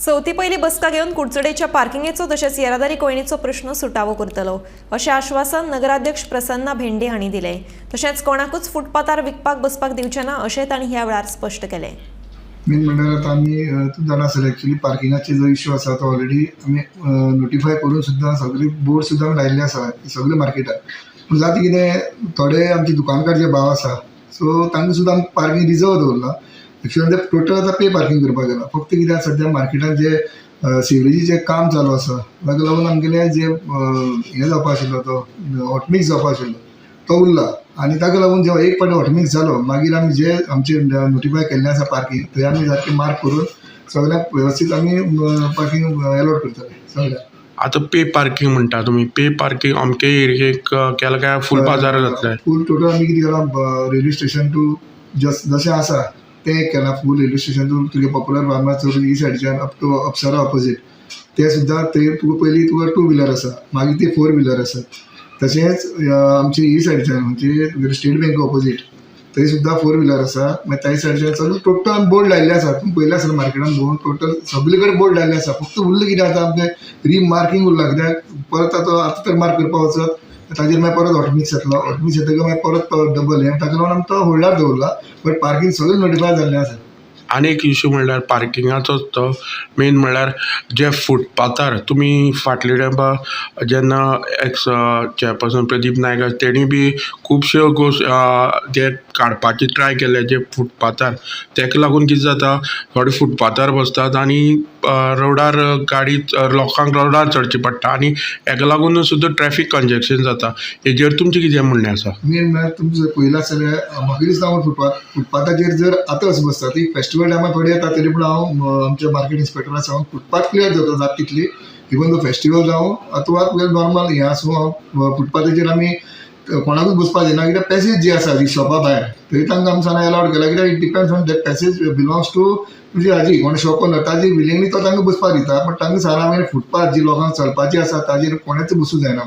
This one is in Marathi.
चवथी पयली बसका घेवन कुडचडेच्या पार्किंगेचो तशेंच येरादारी कोयणेचो प्रश्न सुटावो करतलो अशें आश्वासन नगराध्यक्ष प्रसन्ना भेंडे हांणी दिलें। तशेंच कोणाकूच फुटपाथार विकपाक बसपाक दिवचे ना अशें तांणी ह्या वेळार स्पश्ट केलें। मेन म्हणल्यार आतां आमी जाणा आसतलें एक्चुअली पार्किंगाचे जो इश्यू आसा तो ऑलरेडी आमी नोटिफाय करून सुद्दां सगळे बोर्ड सुद्दां लायिल्ले आसा सगळे मार्केटाक। पूण जाता कितें थोडे आमचे दुकानकार जे भाव आसा सो तांकां सुद्दां आमी पार्किंग रिजर्व दवरला। एक्चुअली ते टोटल आतां पे पार्किंग करपाक गेला। फक्त कित्याक सद्या मार्केटान जे सिवरेजीचें काम चालू आसा ताका लागून आमगेले जे हें जावपा आशिल्लो तो हॉटमिक्स जावपा आशिल्लो तो उरला आनी ताका लागून जेव्हा एक फावटी हॉटमिक्स जालो मागीर आमी जे आमचे नोटिफाय केल्लें आसा पार्किंग थंय आमी सारकें मार्क करून सगळ्यांक वेवस्थीत आमी पार्किंग अलॉट करतले सगळ्यांक। आता पे पार्किंग म्हणटा तुमी, पे पार्किंग अमके एरियेक केलें काय फूल बाजार जातलें? फूल टोटल आमी कितें केलां रेल्वे स्टेशन टू जशें आसा तें केलां फूल रेल्वे स्टेशन टू तुगे पॉप्युलर फार्मार चौक ही सायडीच्यान अप टू अप्सरा ऑपोजीट ते सुद्दां थंय तुका पयलीं तुका 2 व्हिलर आसा मागीर ते 4 व्हिलर आसा। तशेंच आमचे ही सायडीच्यान म्हणजे स्टेट बँक ऑपोजीट थंय सुद्दां 4 व्हिलर आसा। मागीर त्या सायडीच्यान सगळे टोटल बोर्ड लायिल्ले आसा। तुमी पयलें आसतलें मार्केटान भोंवून टोटल सगळे कडेन बोर्ड लायिल्ले आसा। फक्त उरलें कितें आतां आमचें रिमार्किंग उरलां कित्याक परत आतां तर मार्क करपाक वचत ताजेर मागीर परत हॉटमिक्स येतलो। हॉटमिक्स येतकीर मागीर परत डबल हें ताका लागून आमी तो होल्डार दवरला। बट पार्किंग सगळें नोटिफाय जाल्लें आसा। आनी एक इश्यू म्हणल्यार पार्किंगाचोच तो मेन म्हणल्यार जे फुटपाथार तुमी फाटले तेंपा जेन्ना एक्स चेअरपर्सन प्रदीप नायक आसा तेणी बी खुबश्यो जे काडपाचे ट्राय केले जे फुटपाथार तेका लागून कितें जाता थोडे फुटपाथार बसतात आनी रोडार गाडी लोकांक रोडार चडचें पडटा आनी हेका लागून सुद्दां ट्रॅफिक कंजेक्शन जाता। हेजेर तुमचें कितें म्हणणें आसा? मेन म्हळ्यार तुमचें पयलें आसतलें म्हाका दिसता फुटपाथाचेर जर आतां अशें बसता ती फेस्टिवल टायमार थोडी येता तरी पूण हांव आमच्या मार्केट इन्स्पेक्टरा सांगून फुटपाथ क्लियर जाता जाता तितली इवन तो फेस्टिवल जावं अथवा नॉर्मल हें आसूं हांव फुटपाथाचेर आमी कोणाकूच बसपाक दिना कित्याक पॅसेज जी आसा जी शॉपा भायर थंय तांकां आमच्यान अलाउड केला कित्याक it depends on that passage belongs to तुजी हाजी कोण शॉप ओनर ताजी विलिंगली तो तांकां बसपाक दिता बट तांकां सांगला मागीर फुटपाथ जी लोकांक चलपाची आसा ताजेर कोणेच बसूं जायना।